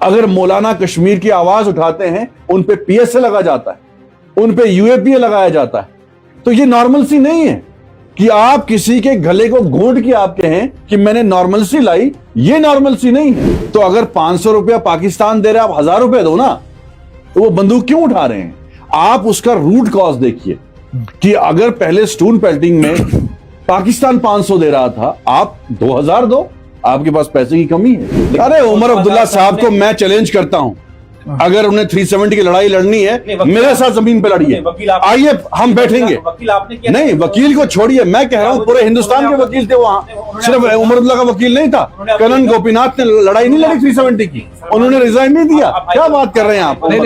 अगर मौलाना कश्मीर की आवाज उठाते हैं उन पे पीएसए लगा जाता है, उन पे यूएपीए लगाया जाता है। तो ये नॉर्मल सी नहीं है कि आप किसी के गले को घोंट के आप कहें कि मैंने नॉर्मल सी लाई, ये नॉर्मल सी नहीं है। तो अगर 500 रुपया पाकिस्तान दे रहे, आप 1000 रुपया दो ना, तो वो बंदूक क्यों उठा रहे हैं? आप उसका रूट कॉज देखिए कि अगर पहले स्टोन पेल्टिंग में पाकिस्तान 500 दे रहा था, आप 2000 दो, आपके पास पैसे की कमी है। अरे उमर अब्दुल्ला साहब को मैं चैलेंज करता हूं, अगर उन्हें 370 की लड़ाई लड़नी है मेरे साथ जमीन पे लड़िए, आइए हम बैठेंगे। नहीं, वकील को छोड़िए, मैं कह रहा हूं पूरे हिंदुस्तान के वकील थे वहां, सिर्फ उमर अब्दुल्ला का वकील नहीं था। करण गोपीनाथ ने लड़ाई नहीं लड़ी 370 की, उन्होंने रिजाइन नहीं दिया। क्या बात कर रहे हैं आप? नहीं,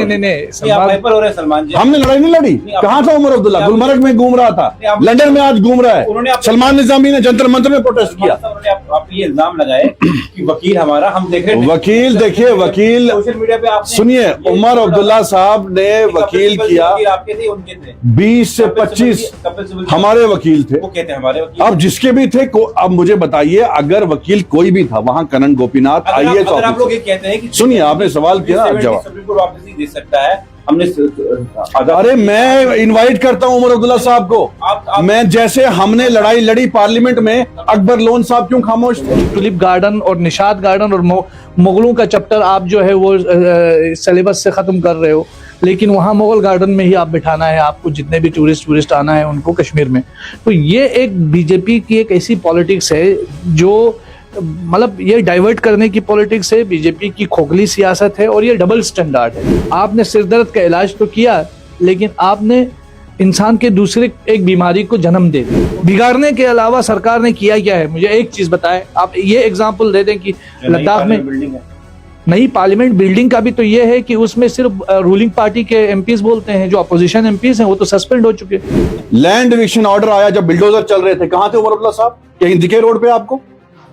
हमने लड़ाई नहीं लड़ी। कहां था उमर अब्दुल्ला? गुलमर्ग में घूम रहा था, लंदन में आज घूम रहा है। सलमान निजामी ने जंतर मंतर में प्रोटेस्ट किया। आप ये इल्जाम लगाए कि वकील हमारा, हम देख रहे हैं वकील, देखिए वकील, सोशल मीडिया पे आपने सुनिए, उमर अब्दुल्ला साहब ने वकील किया, आपके थे उनके थे 20 से 25 हमारे वकील थे। वो कहते हैं हमारे वकील। अब जिसके भी थे अब मुझे बताइए, अगर वकील कोई भी था वहां, करण गोपीनाथ आईएएस ऑफिसर, आप लोग ये कहते हैं कि सुनिए, आपने सवाल किया ना, जवाब सुप्रीम कोर्ट वापस नहीं दे सकता है। हमने अरे मैं इनवाइट करता हूं उमर अब्दुल्ला साहब को। मैं जैसे हमने लड़ाई लड़ी पार्लियामेंट में, अकबर लोन साहब क्यों खामोश थे? टुलिप गार्डन और निशात गार्डन और मुगलों का चैप्टर आप जो है वो सिलेबस से खत्म कर रहे हो, लेकिन वहाँ मुगल गार्डन में ही आप बिठाना है आपको, जितने भी टूरिस्ट आना है उनको कश्मीर में। तो ये एक बीजेपी की एक ऐसी पॉलिटिक्स है जो मतलब ये डाइवर्ट करने की पॉलिटिक्स है, बीजेपी की खोखली सियासत है और ये डबल स्टैंडर्ड है। आपने सिरदर्द का इलाज तो किया, लेकिन आपने इंसान के दूसरे एक बीमारी को जन्म दे दिया। बिगाड़ने के अलावा सरकार ने किया क्या है? मुझे एक चीज बताएं आप, ये एग्जांपल दे दें कि लद्दाख में नई पार्लियामेंट बिल्डिंग का भी तो ये है कि उसमें सिर्फ रूलिंग पार्टी के एमपीज बोलते हैं, जो अपोजिशन एमपीज हैं वो तो सस्पेंड हो चुके। लैंड डिविजन ऑर्डर आया जब बिल्डोजर चल रहे थे, कहां थे उमर अब्दुल्ला साहब? कहीं दिखे रोड पे आपको?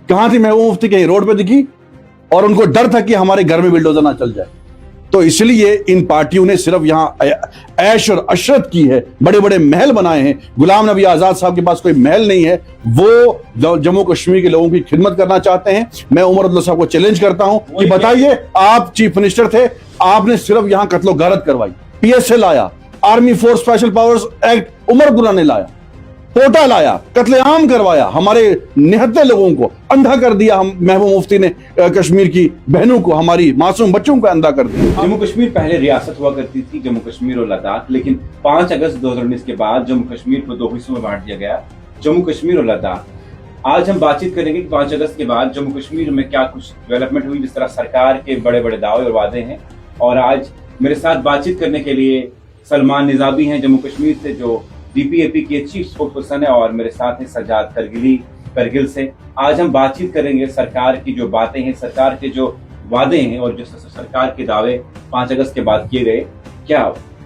कहां थी महबूबा मुफ्ती? कहीं रोड पे दिखी? और उनको डर था कि हमारे घर में बिल्डोजर ना चल जाए। तो इसलिए इन पार्टियों ने सिर्फ यहां ऐश और अशरत की है, बड़े बड़े महल बनाए हैं। गुलाम नबी आजाद साहब के पास कोई महल नहीं है, वो जम्मू कश्मीर के लोगों की खिदमत करना चाहते हैं। मैं उमर अब्दुल्ला साहब को चैलेंज करता हूं कि बताइए, आप चीफ मिनिस्टर थे, आपने सिर्फ यहां कत्लो गारत करवाई, पीएसए लाया, army force special powers act Omar Abdullah ने लाया, पोटा लाया, कत्लेआम करवाया, हमारे निहत्ते लोगों को अंधा कर दिया। हम महबूबा मुफ्ती ने कश्मीर की बहनों को, हमारी मासूम बच्चों को अंधा कर दिया। जम्मू कश्मीर पहले रियासत हुआ करती थी, जम्मू कश्मीर और लद्दाख, लेकिन 5 अगस्त 2019 के बाद जम्मू कश्मीर को 2 हिस्सों में बांट दिया गया, जम्मू कश्मीर और लद्दाख। आज हम बातचीत करेंगे कि 5 अगस्त के बाद जम्मू कश्मीर में क्या कुछ डेवलपमेंट हुई, जिस तरह सरकार के बड़े बड़े दावे और वादे हैं। और आज मेरे साथ बातचीत करने के लिए सलमान निजामी हैं जम्मू कश्मीर से, जो डीपीएपी के चीफ स्पोक्स पर्सन है, और मेरे साथ हैं सजाद करगिल से। आज हम बातचीत करेंगे सरकार की जो बातें हैं, सरकार के जो वादे हैं और जो सरकार के दावे 5 अगस्त के बाद किए गए, क्या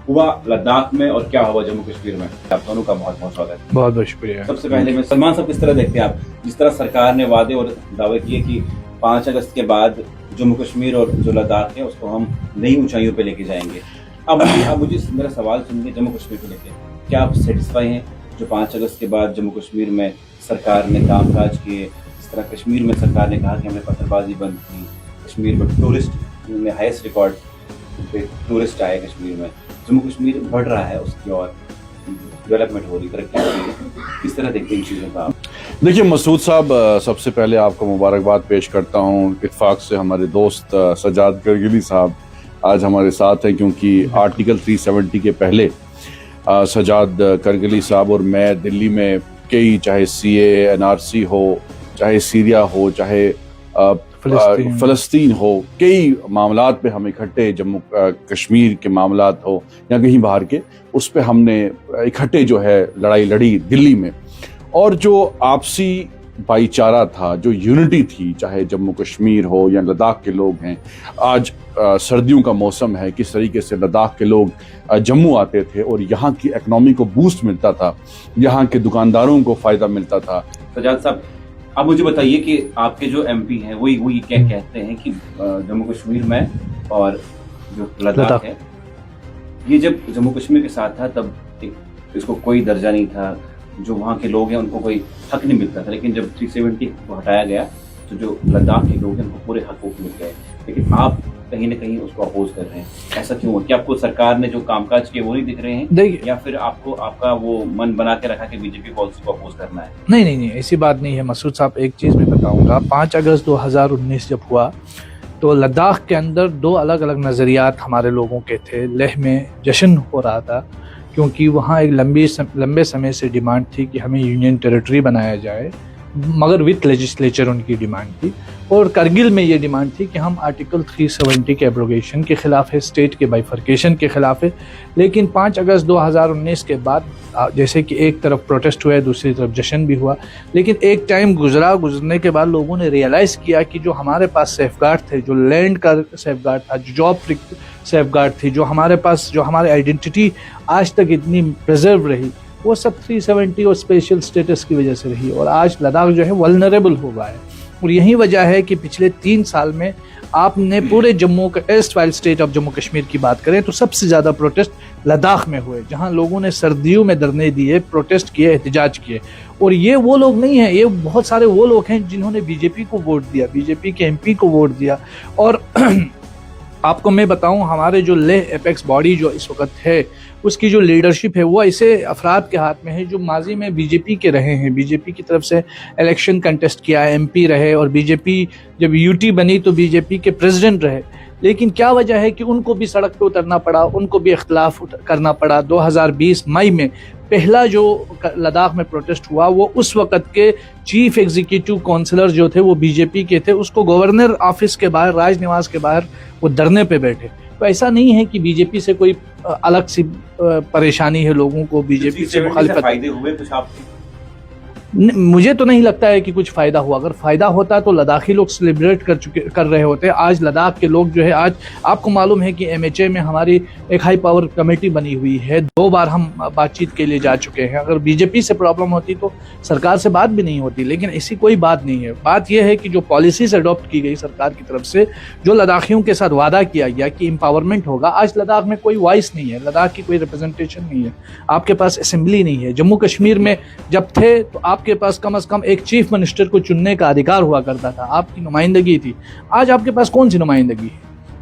हुआ लद्दाख में और क्या हुआ जम्मू कश्मीर में। आप दोनों का बहुत बहुत स्वागत है। बहुत बहुत शुक्रिया। सबसे पहले मैं सलमान साहब, किस तरह देखते हैं आप, जिस तरह सरकार ने वादे और दावे किए कि 5 अगस्त के बाद जम्मू कश्मीर और जो लद्दाख है उसको हम नई ऊंचाइयों पे लेके जाएंगे। अब मुझे मेरा सवाल सुनिए, जम्मू कश्मीर को लेकर क्या आप सेटिस्फाई हैं जो 5 अगस्त के बाद जम्मू कश्मीर में सरकार ने कामकाज किए? इस तरह कश्मीर में सरकार ने कहा कि हमने पत्थरबाजी बंद की, कश्मीर में टूरिस्ट में हाईएस्ट रिकॉर्ड पे टूरिस्ट आए कश्मीर में, जम्मू कश्मीर बढ़ रहा है, उसकी और डेवलपमेंट हो रही, तरक्की हो रही है। किस तरह देखते हैं इन चीज़ों का आप? देखिए मसूद साहब, सबसे पहले आपको मुबारकबाद पेश करता हूँ। इत्तेफाक से हमारे दोस्त सजाद करगिली साहब आज हमारे साथ हैं, क्योंकि आर्टिकल 370 के पहले सजाद करगिली साहब और मैं दिल्ली में कई, चाहे सीए, एनआरसी हो, चाहे सीरिया हो, चाहे फ़लस्तीन हो, कई मामलात पे हम इकट्ठे, जम्मू कश्मीर के मामलात हो या कहीं बाहर के, उस पे हमने इकट्ठे जो है लड़ाई लड़ी दिल्ली में। और जो आपसी भाईचारा था, जो यूनिटी थी, चाहे जम्मू कश्मीर हो या लद्दाख के लोग हैं। आज सर्दियों का मौसम है, किस तरीके से लद्दाख के लोग जम्मू आते थे और यहाँ की इकनॉमी को बूस्ट मिलता था, यहाँ के दुकानदारों को फ़ायदा मिलता था। सजाद साहब, आप मुझे बताइए कि आपके जो एमपी हैं वही क्या कहते हैं कि जम्मू कश्मीर में और जो लद्दाख है, ये जब जम्मू कश्मीर के साथ था तब इसको कोई दर्जा नहीं था, जो वहाँ के लोग हैं उनको कोई हक नहीं मिलता था, लेकिन जब 370 को हटाया गया तो जो लद्दाख के लोग हैं उनको पूरे हकूक मिल गए। लेकिन आप कहीं ना कहीं उसको अपोज कर रहे हैं। ऐसा क्यों है? क्या आपको सरकार ने जो कामकाज किए वो नहीं दिख रहे हैं, देखिए, या फिर आपको आपका वो मन बना के रखा कि बीजेपी पॉलिसी को अपोज करना है? नहीं, ऐसी बात नहीं है मसूद साहब। एक चीज़ मैं बताऊंगा, 5 अगस्त 2019 जब हुआ तो लद्दाख के अंदर 2 अलग अलग नज़रियात हमारे लोगों के थे। लेह में जश्न हो रहा था क्योंकि वहाँ एक लंबे समय से डिमांड थी कि हमें यूनियन टेरिटरी बनाया जाए, मगर विथ लेजिस्लेचर उनकी डिमांड थी। और करगिल में ये डिमांड थी कि हम आर्टिकल 370 के एब्रोगेशन के ख़िलाफ़ है, स्टेट के बाइफर्केशन के ख़िलाफ़ है। लेकिन 5 अगस्त 2019 के बाद जैसे कि एक तरफ प्रोटेस्ट हुआ है, दूसरी तरफ जश्न भी हुआ, लेकिन एक टाइम गुजरने के बाद लोगों ने रियलाइज़ किया कि जो हमारे पास सेफगार्ड थे, जो लैंड का सेफगार्ड था, जो जॉब सेफगार्ड थी, जो हमारे पास, जो हमारी आइडेंटिटी आज तक इतनी प्रिजर्व रही, वो सब 370 और स्पेशल स्टेटस की वजह से रही। और आज लद्दाख जो है वल्नरेबल हो गया है। और यही वजह है कि पिछले 3 साल में आपने पूरे जम्मू का erstwhile state of Jammu Kashmir की बात करें तो सबसे ज़्यादा प्रोटेस्ट लद्दाख में हुए, जहां लोगों ने सर्दियों में धरने दिए, प्रोटेस्ट किए, एहतजाज किए। और ये वो लोग नहीं हैं, ये बहुत सारे वो लोग हैं जिन्होंने बीजेपी को वोट दिया, बीजेपी के एमपी को वोट दिया। और आपको मैं बताऊं, हमारे जो लेह एपेक्स बॉडी जो इस वक्त है, उसकी जो लीडरशिप है वो ऐसे अफराद के हाथ में है जो माजी में बीजेपी के रहे हैं, बीजेपी की तरफ से इलेक्शन कंटेस्ट किया, एमपी रहे, और बीजेपी जब यूटी बनी तो बीजेपी के प्रेसिडेंट रहे। लेकिन क्या वजह है कि उनको भी सड़क पे उतरना पड़ा, उनको भी इख्तलाफ करना पड़ा। 2020 मई में पहला जो लद्दाख में प्रोटेस्ट हुआ वो उस वक़्त के चीफ एग्जीक्यूटिव काउंसलर जो थे वो बीजेपी के थे, उसको गवर्नर ऑफिस के बाहर, राजनिवास के बाहर वो धरने पे बैठे। तो ऐसा नहीं है कि बीजेपी से कोई अलग सी परेशानी है लोगों को, बीजेपी से मुखालिफत। फायदे हुए कुछ आपके? मुझे तो नहीं लगता है कि कुछ फ़ायदा हुआ। अगर फ़ायदा होता तो लद्दाखी लोग सेलिब्रेट कर रहे होते। आज लद्दाख के लोग जो है, आज आपको मालूम है कि एमएचए में हमारी एक हाई पावर कमेटी बनी हुई है, 2 बार हम बातचीत के लिए जा चुके हैं। अगर बीजेपी से प्रॉब्लम होती तो सरकार से बात भी नहीं होती, लेकिन ऐसी कोई बात नहीं है। बात यह है कि जो पॉलिसीज अडॉप्ट की गई सरकार की तरफ से, जो लद्दाखियों के साथ वादा किया गया कि एम्पावरमेंट होगा, आज लद्दाख में कोई वॉइस नहीं है, लद्दाख की कोई रिप्रेजेंटेशन नहीं है, आपके पास असेंबली नहीं है। जम्मू कश्मीर में जब थे तो आपके पास कम से कम एक चीफ मिनिस्टर को चुनने का अधिकार हुआ करता था, आपकी नुमाइंदगी थी। आज आपके पास कौन सी नुमाइंदगी है?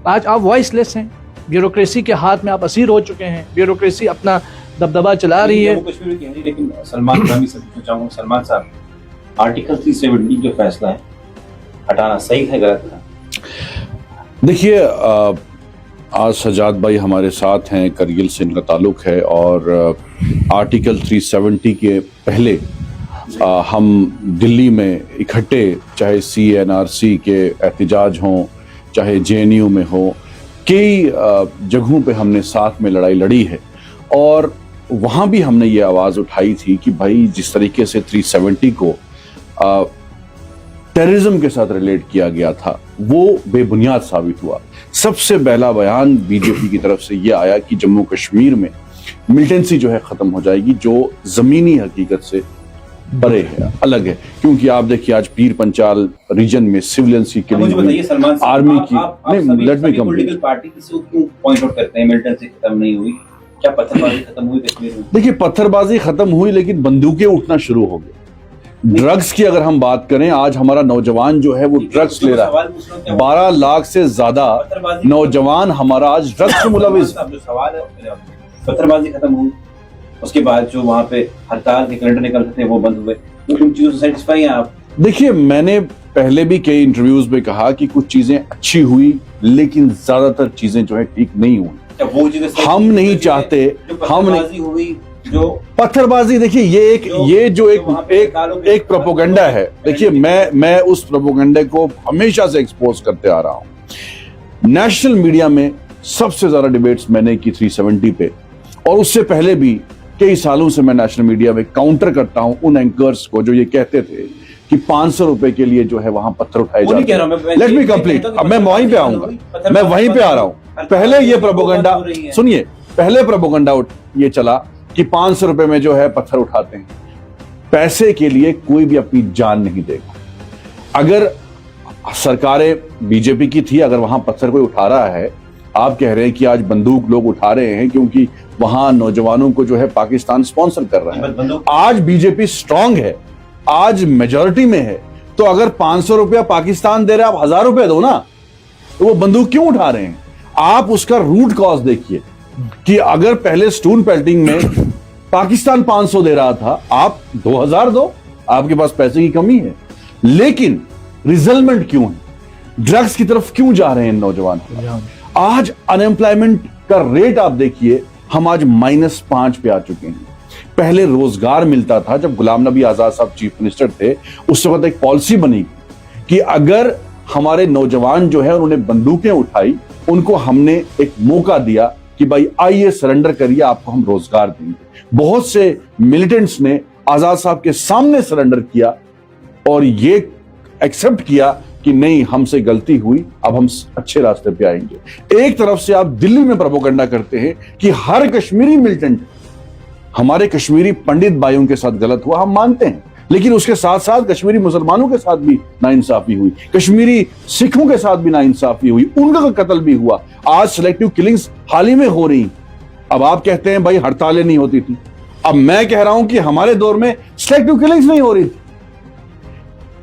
आज आप वॉइसलेस हैं, ब्यूरोक्रेसी के हाथ में आप असीर हो चुके हैं, ब्यूरोक्रेसी अपना दबदबा चला रही है। जम्मू कश्मीर की है, लेकिन सलमान साहब, आर्टिकल 370 जो फैसला है हटाना सही है गलत है? देखिए, आज सजाद भाई हमारे साथ हैं, करगिल से इनका ताल्लुक है, और आर्टिकल 370 के पहले हम दिल्ली में इकट्ठे, चाहे CNRC के एहतजाज हों, चाहे JNU में हो, कई जगहों पे हमने साथ में लड़ाई लड़ी है। और वहाँ भी हमने ये आवाज़ उठाई थी कि भाई जिस तरीके से 370 को टेररिज्म के साथ रिलेट किया गया था वो बेबुनियाद साबित हुआ। सबसे पहला बयान बीजेपी की तरफ से ये आया कि जम्मू कश्मीर में मिलिटेंसी जो है ख़त्म हो जाएगी, जो ज़मीनी हकीकत से परे है, अलग है। क्योंकि आप देखिए आज पीर पंचाल रीजन में सिविलियंस की किलिंग हुई, आर्मी की। नहीं, लेट मी कंप्लीट। पार्टी किसी को क्यों पॉइंट आउट करते हैं मिलिटेंसी खत्म नहीं हुई? क्या पत्थरबाजी खत्म हुई कश्मीर में? देखिए, पत्थरबाजी खत्म हुई, लेकिन बंदूकें उठना शुरू हो गई। ड्रग्स की अगर हम बात करें, आज हमारा नौजवान जो है वो ड्रग्स ले रहा है। 12 लाख से ज्यादा नौजवान हमारा आज ड्रग्स से मुलविस। जो सवाल है, पत्थरबाजी खत्म हुई, उसके बाद जो वहाँ पे हड़ताल के कैलेंडर निकलते थे वो बंद हुए, तो उन चीजों से सेटिस्फाई हैं आप? देखिए, मैंने पहले भी कई इंटरव्यूज में कहा कि कुछ चीजें अच्छी हुई, लेकिन ज्यादातर चीजें जो है ठीक नहीं हुई। वो चीजें हम नहीं चाहते, हम हुई जो पत्थरबाजी। देखिए, ये जो एक प्रोपोगंडा है। देखिए, मैं उस प्रोपोगंडे को हमेशा से एक्सपोज करते आ रहा हूं। नेशनल मीडिया में सबसे ज्यादा डिबेट्स मैंने की 370 पे, और उससे पहले भी कई सालों से मैं नेशनल मीडिया में काउंटर करता हूं उन एंकर्स को जो ये कहते थे कि 500 रुपए के लिए जो है वहां पत्थर उठाए जाते हैं। लेट मी कंप्लीट, अब मैं वहीं पे आऊंगा, मैं वहीं पे आ रहा हूं। पहले ये प्रोपोगंडा सुनिए, पहले प्रोपोगंडा ये चला कि 500 रुपए में जो है पत्थर उठाते हैं। पैसे के लिए कोई भी अपनी जान नहीं देगा। अगर सरकारें बीजेपी की थी, अगर वहां पत्थर कोई उठा रहा है, आप कह रहे हैं कि आज बंदूक लोग उठा रहे हैं क्योंकि वहां नौजवानों को जो है पाकिस्तान स्पॉन्सर कर रहा है। आज बीजेपी स्ट्रांग है, आज मेजॉरिटी में है, तो अगर 500 रुपया पाकिस्तान दे रहा है, आप 1000 रुपए दो ना। तो वो बंदूक क्यों उठा रहे हैं? आप उसका रूट कॉज देखिए कि अगर पहले स्टोन पेल्टिंग में पाकिस्तान 500 दे रहा था, आप 2000 दो, आपके पास पैसे की कमी है, लेकिन रिजल्टमेंट क्यों है? ड्रग्स की तरफ क्यों जा रहे हैं नौजवान? आज अनएम्प्लॉयमेंट का रेट आप देखिए, हम आज -5 पे आ चुके हैं। पहले रोजगार मिलता था, जब गुलाम नबी आजाद साहब चीफ मिनिस्टर थे, उस वक्त एक पॉलिसी बनी कि अगर हमारे नौजवान जो है उन्होंने बंदूकें उठाई, उनको हमने एक मौका दिया कि भाई आइए सरेंडर करिए, आपको हम रोजगार देंगे। बहुत से मिलिटेंट्स ने आजाद साहब के सामने सरेंडर किया और ये एक्सेप्ट किया कि नहीं, हमसे गलती हुई, अब हम अच्छे रास्ते पे आएंगे। एक तरफ से आप दिल्ली में प्रोपेगेंडा करते हैं कि हर कश्मीरी मिलिटेंट, हमारे कश्मीरी पंडित भाइयों के साथ गलत हुआ, हम मानते हैं, लेकिन उसके साथ साथ कश्मीरी मुसलमानों के साथ भी नाइंसाफी हुई, कश्मीरी सिखों के साथ भी नाइंसाफी हुई, उनका कत्ल भी हुआ। आज सिलेक्टिव किलिंग्स हाल ही में हो रही। अब आप कहते हैं भाई हड़तालें नहीं होती थी, अब मैं कह रहा हूं कि हमारे दौर में सिलेक्टिव किलिंग्स नहीं हो रही थी।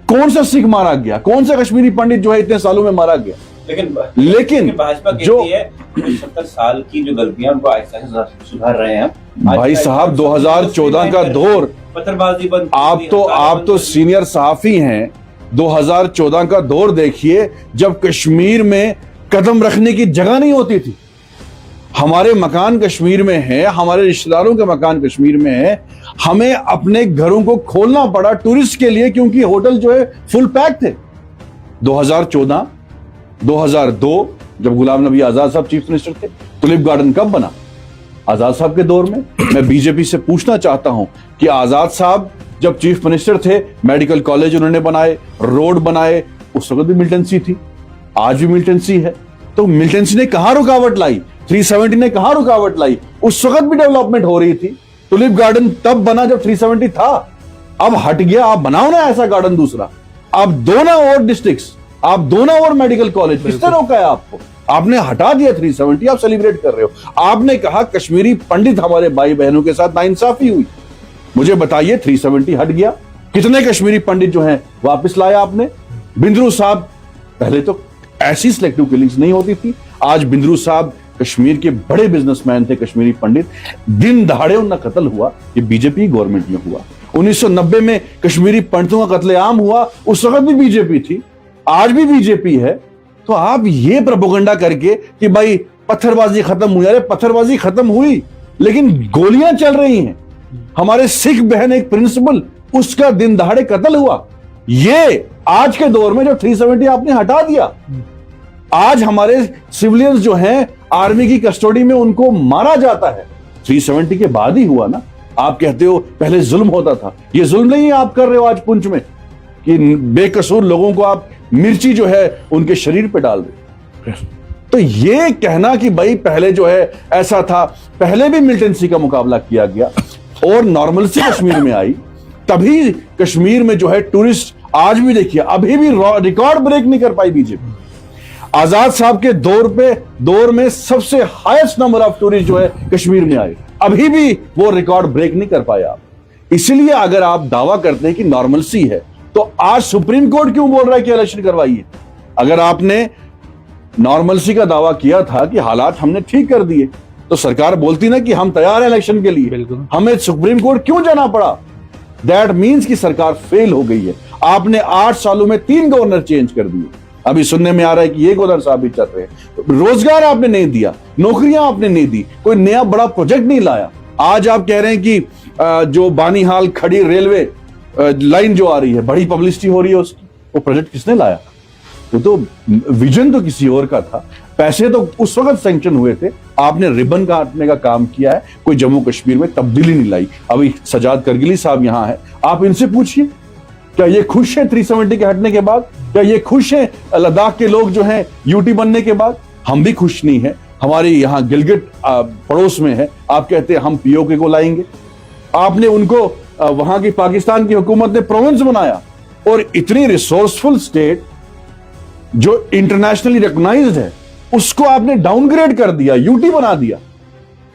कौन सा सिख मारा गया? कौन सा कश्मीरी पंडित जो है इतने सालों में मारा गया? लेकिन भाजपा कहती है 70 साल की जो गलतियां उनको आहिस्ता सुधार रहे हैं। भाई साहब 2014 का दौर, पत्थरबाजी बंद, आप तो सीनियर सहाफी हैं। 2014 का दौर देखिए, जब कश्मीर में कदम रखने की जगह नहीं होती थी। हमारे मकान कश्मीर में है, हमारे रिश्तेदारों के मकान कश्मीर में है, हमें अपने घरों को खोलना पड़ा टूरिस्ट के लिए, क्योंकि होटल जो है फुल पैक थे। 2014, 2002 जब गुलाम नबी आजाद साहब चीफ मिनिस्टर थे, टुलिप गार्डन कब बना? आजाद साहब के दौर में। मैं बीजेपी से पूछना चाहता हूं कि आजाद साहब जब चीफ मिनिस्टर थे, मेडिकल कॉलेज उन्होंने बनाए, रोड बनाए, उस वक्त भी मिलिटेंसी थी, आज भी मिलिटेंसी है। तो मिलिटेंसी ने कहां रुकावट लाई? 370 ने कहां रुकावट लाई? उस वक्त भी डेवलपमेंट हो रही थी। टुलिप गार्डन तब बना जब 370 था, अब हट गया। आप बनाओ ना ऐसा गार्डन दूसरा, आप दो ना और डिस्ट्रिक्ट्स, आप दो ना और मेडिकल कॉलेज। किसने रोका है आपको? आपने हटा दिया 370, आप सेलिब्रेट कर रहे हो। आपने कहा कश्मीरी पंडित हमारे भाई बहनों के साथ नाइंसाफी हुई। मुझे बताइए 370 हट गया, कितने कश्मीरी पंडित जो हैं वापस लाया आपने? बिंद्रू साहब, पहले तो ऐसी सिलेक्टिव किलिंग्स नहीं होती थी। आज बिंद्रू साहब कश्मीर के बड़े बिजनेसमैन थे, कश्मीरी पंडित, दिन दहाड़े उनका कत्ल हुआ। ये बीजेपी गवर्नमेंट में हुआ। 1990 में कश्मीरी पंडितों का कत्लेआम हुआ, उस वक्त भी बीजेपी थी, आज भी बीजेपी है। तो आप ये प्रोपेगेंडा करके कि भाई पत्थरबाजी खत्म हुई, अरे पत्थरबाजी खत्म हुई लेकिन गोलियां चल रही हैं। हमारे सिख बहन एक प्रिंसिपल, उसका दिन दहाड़े कत्ल हुआ। ये आज के दौर में जो 370 आपने हटा दिया, आज हमारे सिविलियंस जो हैं आर्मी की कस्टडी में, उनको मारा जाता है। 370 के बाद ही हुआ ना। आप कहते हो पहले जुल्म होता था, ये जुल्म नहीं आप कर रहे हो आज पुंछ में कि बेकसूर लोगों को आप मिर्ची जो है उनके शरीर पे डाल दे। तो ये कहना कि भाई पहले जो है ऐसा था, पहले भी मिलिटेंसी का मुकाबला किया गया और नॉर्मलसी कश्मीर में आई, तभी कश्मीर में जो है टूरिस्ट, आज भी देखिए अभी भी रिकॉर्ड ब्रेक नहीं कर पाई बीजेपी। आजाद साहब के दौर में सबसे हाईएस्ट नंबर ऑफ टूरिस्ट जो है कश्मीर में आए, अभी भी वो रिकॉर्ड ब्रेक नहीं कर पाया आप। इसलिए अगर आप दावा करते हैं कि नॉर्मलसी है, तो आज सुप्रीम कोर्ट क्यों बोल रहा है कि इलेक्शन करवाइए? अगर आपने नॉर्मलसी का दावा किया था कि हालात हमने ठीक कर दिए, तो सरकार बोलती ना कि हम तैयार हैं इलेक्शन के लिए, हमें सुप्रीम कोर्ट क्यों जाना पड़ा? दैट मीन्स कि सरकार फेल हो गई है। आपने 8 सालों में 3 गवर्नर चेंज कर दिए। अभी सुनने में आ रहा है कि ये गवर्नर साहब भी चल रहे हैं। रोजगार आपने नहीं दिया, नौकरियां आपने नहीं दी, कोई नया बड़ा प्रोजेक्ट नहीं लाया। आज आप कह रहे हैं कि जो बानीहाल खड़ी रेलवे लाइन जो आ रही है, बड़ी पब्लिसिटी हो रही है उसकी, वो प्रोजेक्ट किसने लाया? वो तो विजन तो किसी और का था, पैसे तो उस वक्त सैंक्शन हुए थे, आपने रिबन काटने का काम किया है, कोई जम्मू कश्मीर में तब्दीली नहीं लाई। अभी सजाद करगिली साहब यहां है, आप इनसे पूछिए क्या ये खुश है 370 के हटने के बाद? क्या ये खुश है लद्दाख के लोग जो हैं यूटी बनने के बाद? हम भी खुश नहीं है। हमारे यहाँ गिलगिट पड़ोस में है, आप कहते हैं हम पीओके को लाएंगे। आपने उनको वहां की पाकिस्तान की हुकूमत ने प्रोविंस बनाया, और इतनी रिसोर्सफुल स्टेट जो इंटरनेशनली रिकॉग्नाइज्ड है, उसको आपने डाउनग्रेड कर दिया, यूटी बना दिया।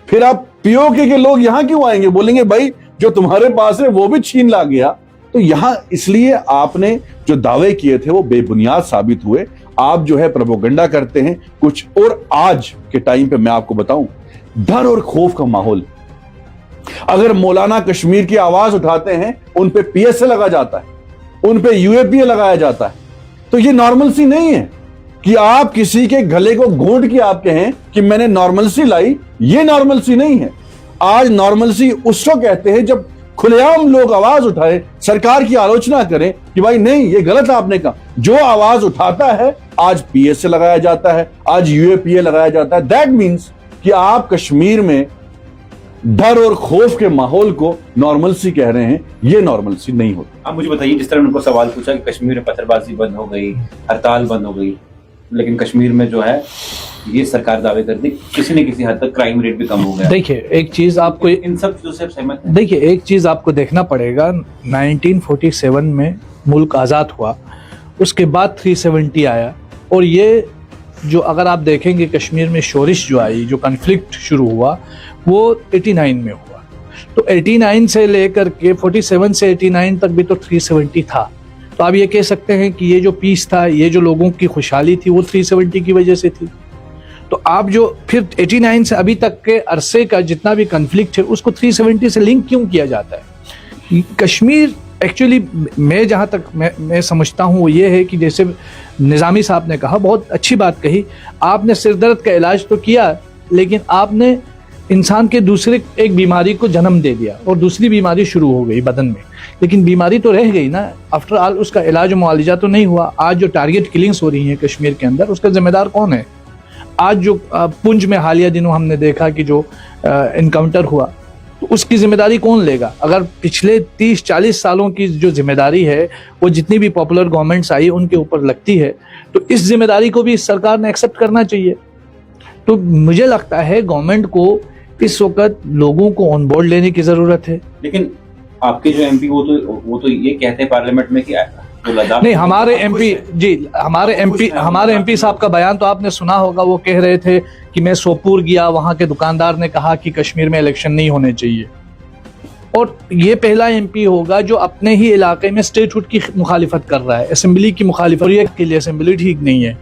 फिर आप पीओके के लोग यहां क्यों आएंगे? बोलेंगे भाई जो तुम्हारे पास है वो भी छीन ला गया। तो यहां इसलिए आपने जो दावे किए थे वो बेबुनियाद साबित हुए। आप जो है प्रोपेगेंडा करते हैं कुछ। और आज के टाइम पे मैं आपको बताऊं, डर और खौफ का माहौल। अगर मौलाना कश्मीर की आवाज उठाते हैं उन पे पीएसए लगा जाता है, उन पे यूएपीए लगाया जाता है। तो ये नॉर्मल सी नहीं है कि आप किसी के गले को घोंट के आप कहें कि मैंने नॉर्मल सी लाई। ये नॉर्मल सी नहीं है। आज नॉर्मल सी उसको कहते हैं जब खुलेआम लोग आवाज उठाए, सरकार की आलोचना करें कि भाई नहीं ये गलत आपने कहा। जो आवाज उठाता है आज पीएसए लगाया जाता है, आज यूएपीए लगाया जाता है। दैट मीन्स कि आप कश्मीर में डर और खौफ के माहौल को नॉर्मल सी कह रहे हैं। ये नॉर्मल सी नहीं होती। आप मुझे बताइए, जिस तरह उनको सवाल पूछा कि कश्मीर में पत्थरबाजी बंद हो गई, हड़ताल बंद हो गई, लेकिन कश्मीर में जो है ये सरकार दावे करती किसी न किसी हद तक क्राइम रेट भी कम हो गया। देखिए एक चीज आपको, इन सब चीजों से सहमत हैं? देखिए एक चीज आपको देखना पड़ेगा, 1947 में मुल्क आज़ाद हुआ, उसके बाद 370 आया। और ये जो अगर आप देखेंगे कश्मीर में शोरिश जो आई, जो कन्फ्लिक्ट शुरू हुआ वो 89 में हुआ। तो 89 से लेकर के 47 से 89 तक भी तो 370 था। तो आप ये कह सकते हैं कि ये जो पीस था, ये जो लोगों की खुशहाली थी वो 370 की वजह से थी। तो आप जो फिर 89 से अभी तक के अरसे का जितना भी कन्फ्लिक्ट है उसको 370 से लिंक क्यों किया जाता है? कश्मीर एक्चुअली मैं जहाँ तक मैं समझता हूँ वो ये है कि जैसे निज़ामी साहब ने कहा, बहुत अच्छी बात कही, आपने सिरदर्द का इलाज तो किया लेकिन आपने इंसान के दूसरे एक बीमारी को जन्म दे दिया और दूसरी बीमारी शुरू हो गई बदन में, लेकिन बीमारी तो रह गई ना। आफ्टर ऑल उसका इलाज मुआवजा तो नहीं हुआ। आज जो टारगेट किलिंग्स हो रही हैं कश्मीर के अंदर, उसका जिम्मेदार कौन है? आज जो पुंछ में हालिया दिनों हमने देखा कि जो इनकाउंटर हुआ, तो उसकी जिम्मेदारी कौन लेगा? अगर पिछले 30-40 सालों की जो जिम्मेदारी है वो जितनी भी पॉपुलर गवर्नमेंट्स आई उनके ऊपर लगती है, तो इस जिम्मेदारी को भी इस सरकार ने एक्सेप्ट करना चाहिए। तो मुझे लगता है गवर्नमेंट को इस वक्त लोगों को ऑन बोर्ड लेने की जरूरत है। लेकिन आपके जो एमपी वो तो ये कहते हैं पार्लियामेंट में कि तो लद्दाख नहीं, हमारे एमपी जी, हमारे एमपी साहब का बयान तो आपने सुना होगा। वो कह रहे थे कि मैं सोपूर गया, वहां के दुकानदार ने कहा कि कश्मीर में इलेक्शन नहीं होने चाहिए। और ये पहला एमपी होगा जो अपने ही इलाके में स्टेटहुड की मुखालिफत कर रहा है, असेंबली की मुखालिफत के लिए। असेंबली ठीक नहीं है।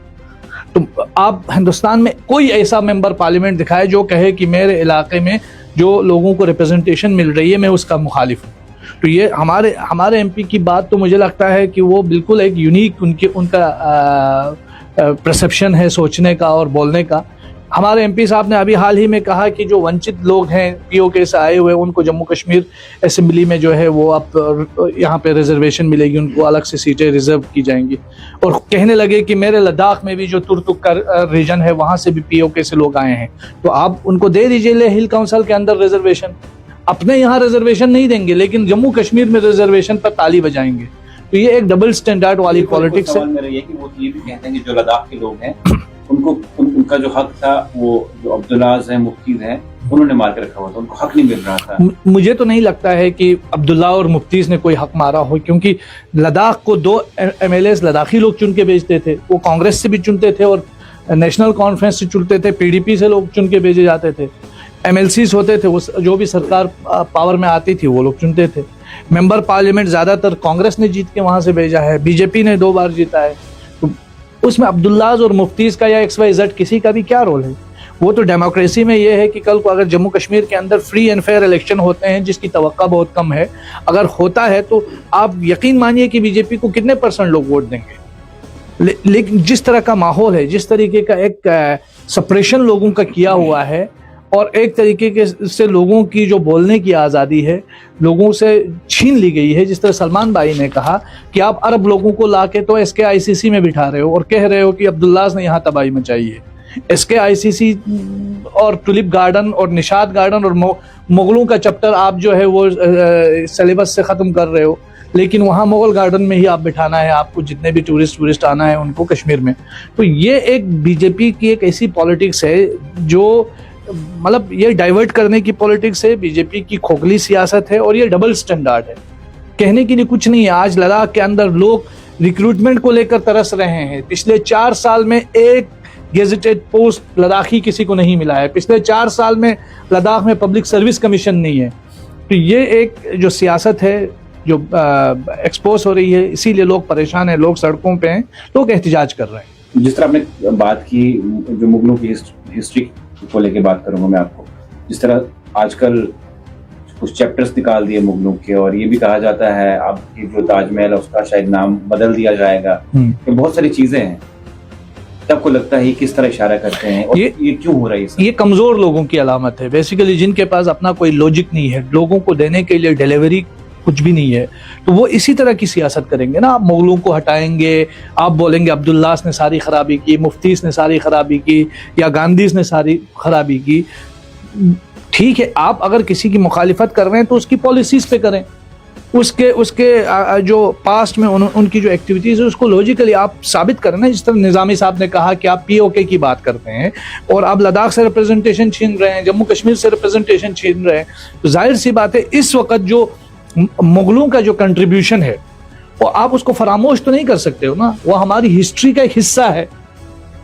तो आप हिंदुस्तान में कोई ऐसा मेंबर पार्लियामेंट दिखाए जो कहे कि मेरे इलाके में जो लोगों को रिप्रेजेंटेशन मिल रही है मैं उसका मुखालिफ हूँ। तो ये हमारे एमपी की बात तो मुझे लगता है कि वो बिल्कुल एक यूनिक उनका परसेप्शन है सोचने का और बोलने का। हमारे एमपी साहब ने अभी हाल ही में कहा कि जो वंचित लोग हैं पीओके से आए हुए, उनको जम्मू कश्मीर असेंबली में जो है वो अब यहाँ पे रिजर्वेशन मिलेगी, उनको अलग से सीटें रिजर्व की जाएंगी। और कहने लगे कि मेरे लद्दाख में भी जो तुर्तुक का रीजन है वहाँ से भी पीओके से लोग आए हैं, तो आप उनको दे दीजिए ले हिल काउंसिल के अंदर रिजर्वेशन। अपने यहाँ रिजर्वेशन नहीं देंगे लेकिन जम्मू कश्मीर में रिजर्वेशन पर ताली बजाएंगे। तो ये एक डबल स्टैंडर्ड वाली पॉलिटिक्स है। मेरा ये कि वो ये भी कहते हैं कि जो लद्दाख के लोग हैं उनका जो हक था, वो जो अब्दुल्लाज हैं, मुफ्तीज हैं, उन्होंने मार के रखा हुआ था, उनको हक नहीं मिल रहा था। मुझे तो नहीं लगता है कि अब्दुल्ला और मुफ्तीज ने कोई हक मारा हो, क्योंकि लद्दाख को 2 एमएलएस लद्दाखी लोग चुन के भेजते थे। वो कांग्रेस से भी चुनते थे और नेशनल कॉन्फ्रेंस से चुनते थे, पीडीपी से लोग चुन के भेजे जाते थे। एमएलसीज होते थे, वो जो भी सरकार पावर में आती थी वो लोग चुनते थे। मेंबर पार्लियामेंट ज्यादातर कांग्रेस ने जीत के वहां से भेजा है, बीजेपी ने 2 बार जीता है। तो उसमें अब्दुल्लाज और मुफ्तीज का या XYZ किसी का भी क्या रोल है? वो तो डेमोक्रेसी में ये है कि कल को अगर जम्मू कश्मीर के अंदर फ्री एंड फेयर इलेक्शन होते हैं, जिसकी तवक्का बहुत कम है, अगर होता है तो आप यकीन मानिए कि बीजेपी को कितने % लोग वोट देंगे। लेकिन जिस तरह का माहौल है, जिस तरीके का एक सप्रेशन लोगों का किया हुआ है और एक तरीके के से लोगों की जो बोलने की आज़ादी है लोगों से छीन ली गई है। जिस तरह सलमान भाई ने कहा कि आप अरब लोगों को लाके तो SKICC में बिठा रहे हो और कह रहे हो कि अब्दुल्लाज ने यहाँ तबाही मचाई है। SKICC और टुलिप गार्डन और निशात गार्डन और मुगलों का चैप्टर आप जो है वो सिलेबस से ख़त्म कर रहे हो, लेकिन वहाँ मुगल गार्डन में ही आप बिठाना है आपको, जितने भी टूरिस्ट आना है उनको कश्मीर में। तो ये एक बीजेपी की एक ऐसी पॉलिटिक्स है जो मतलब ये डाइवर्ट करने की पॉलिटिक्स है, बीजेपी की खोखली सियासत है और ये डबल स्टैंडर्ड है। कहने के लिए कुछ नहीं है। आज लद्दाख के अंदर लोग रिक्रूटमेंट को लेकर तरस रहे हैं। पिछले 4 साल में एक गेजेटेड पोस्ट लद्दाखी किसी को नहीं मिला है। पिछले 4 साल में लद्दाख में पब्लिक सर्विस कमीशन नहीं है। तो ये एक जो सियासत है जो एक्सपोज हो रही है, इसीलिए लोग परेशान हैं, लोग सड़कों पे हैं, लोग एहतजाज कर रहे हैं। जिस तरह आपने बात की, जो मुगलों की हिस्ट्री को लेके बात करूंगा मैं आपको, जिस तरह आजकल कुछ चैप्टर्स निकाल दिए मुगलों के, और ये भी कहा जाता है अब ये जो ताजमहल है उसका शायद नाम बदल दिया जाएगा। ये बहुत सारी चीजें हैं। आपको लगता है ये किस तरह इशारा करते हैं और ये क्यों हो रहा है? ये कमजोर लोगों की अलामत है बेसिकली, जिनके पास अपना कोई लॉजिक नहीं है, लोगों को देने के लिए डिलीवरी कुछ भी नहीं है, तो वो इसी तरह की सियासत करेंगे ना। आप मुगलों को हटाएंगे, आप बोलेंगे अब्दुल्लास ने सारी खराबी की, मुफ्तीस ने सारी खराबी की, या गांधीस ने सारी खराबी की। ठीक है, आप अगर किसी की मुखालिफत कर रहे हैं तो उसकी पॉलिसीज पे करें, उसके जो पास्ट में उनकी जो एक्टिविटीज़ है उसको लॉजिकली आप साबित करें ना। जिस तरह निज़ामी साहब ने कहा कि आप पीओके की बात करते हैं और आप लद्दाख से रिप्रेजेंटेशन छीन रहे हैं, जम्मू कश्मीर से रिप्रेजेंटेशन छीन रहे हैं, तो जाहिर सी बात है इस वक्त जो मुगलों का जो कंट्रीब्यूशन है वो आप उसको फरामोश तो नहीं कर सकते हो ना, वो हमारी हिस्ट्री का एक हिस्सा है।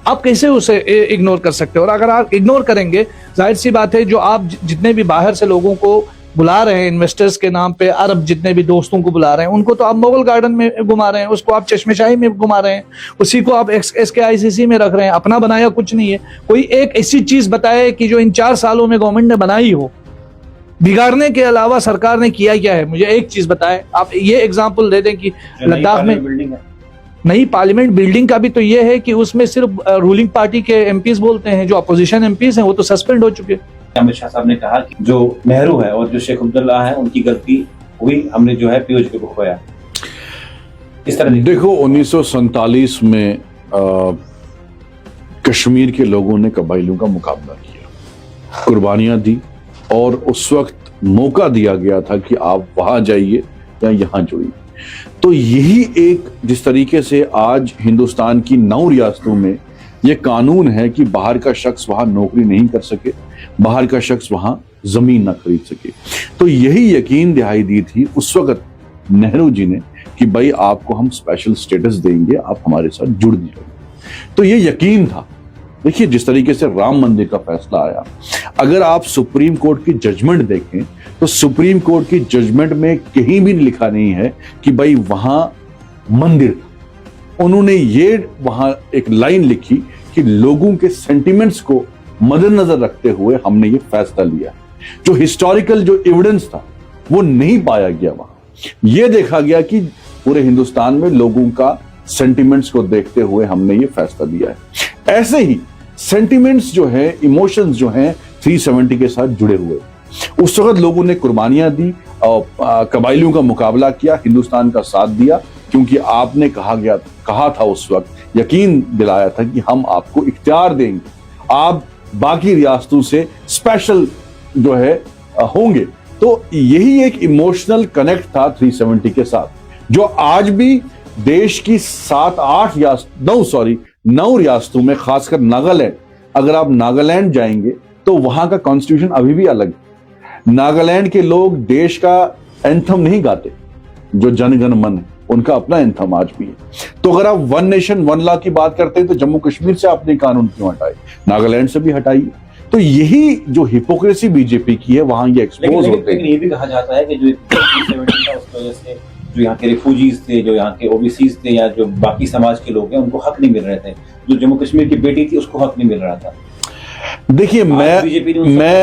आप कैसे उसे इग्नोर कर सकते हो? और अगर आप इग्नोर करेंगे, जाहिर सी बात है जो आप जितने भी बाहर से लोगों को बुला रहे हैं इन्वेस्टर्स के नाम पे, अरब जितने भी दोस्तों को बुला रहे हैं, उनको तो आप मुगल गार्डन में घुमा रहे हैं, उसको आप चश्मेशाही में घुमा रहे हैं, उसी को आप SKICC में रख रहे हैं। अपना बनाया कुछ नहीं है। कोई एक ऐसी चीज बताए कि जो इन 4 सालों में गवर्नमेंट ने बनाई हो, बिगाड़ने के अलावा सरकार ने किया क्या है? मुझे एक चीज बताएं। आप ये एग्जांपल दे दें कि लद्दाख में नई पार्लियामेंट बिल्डिंग का भी तो ये है कि उसमें सिर्फ रूलिंग पार्टी के MPs बोलते हैं, जो अपोजिशन MPs हैं वो तो सस्पेंड हो चुके। अमित शाह साहब ने कहा कि जो नेहरू है और जो शेख अब्दुल्ला है उनकी गलती हुई, हमने जो है POK को खोया। इस तरह देखो 1947 में कश्मीर के लोगों ने कबाइलियों का मुकाबला किया, कुर्बानियां दी, और उस वक्त मौका दिया गया था कि आप वहां जाइए या यहां जुड़िए। तो यही एक, जिस तरीके से आज हिंदुस्तान की 9 रियासतों में यह कानून है कि बाहर का शख्स वहां नौकरी नहीं कर सके, बाहर का शख्स वहां जमीन ना खरीद सके, तो यही यकीन दिहाई दी थी उस वक्त नेहरू जी ने कि भाई आपको हम स्पेशल स्टेटस देंगे, आप हमारे साथ जुड़ जाइए। तो ये यकीन था। देखिए जिस तरीके से राम मंदिर का फैसला आया, अगर आप सुप्रीम कोर्ट की जजमेंट देखें तो सुप्रीम कोर्ट की जजमेंट में कहीं भी लिखा नहीं है कि भाई वहां मंदिर था। उन्होंने ये वहां एक लाइन लिखी कि लोगों के सेंटिमेंट्स को मद्देनजर रखते हुए हमने ये फैसला लिया। जो हिस्टोरिकल जो एविडेंस था वो नहीं पाया गया वहां। यह देखा गया कि पूरे हिंदुस्तान में लोगों का सेंटिमेंट्स को देखते हुए हमने ये फैसला लिया है। ऐसे ही सेंटिमेंट्स जो है, इमोशंस जो हैं 370 के साथ जुड़े हुए। उस वक्त लोगों ने कुर्बानियां दी और कबाइलियों का मुकाबला किया, हिंदुस्तान का साथ दिया, क्योंकि आपने कहा था उस वक्त, यकीन दिलाया था कि हम आपको इख्तियार देंगे, आप बाकी रियासतों से स्पेशल जो है होंगे। तो यही एक इमोशनल कनेक्ट था 370 के साथ, जो आज भी देश की 9 रियासतों में, खासकर नागालैंड, अगर आप नागालैंड जाएंगे तो वहां का कॉन्स्टिट्यूशन अभी भी अलग है। नागालैंड के लोग देश का एंथम नहीं गाते, जो जनगण मन है, उनका अपना एंथम आज भी है। तो अगर आप 1 नेशन 1 लॉ की बात करते हैं तो जम्मू कश्मीर से आपने कानून क्यों हटाए? नागालैंड से भी हटाइए। तो यही जो हिपोक्रेसी बीजेपी की है वहां ये एक्सपोज होते हैं। ये भी कहा जाता है कि जो 370 था उसकी वजह से जो यहाँ के रिफ्यूजीज थे, जो यहाँ के OBCs थे, या जो बाकी समाज के लोग हैं, उनको हक नहीं मिल रहे थे। जो जम्मू कश्मीर की बेटी थी उसको हक नहीं मिल रहा था। देखिए मैं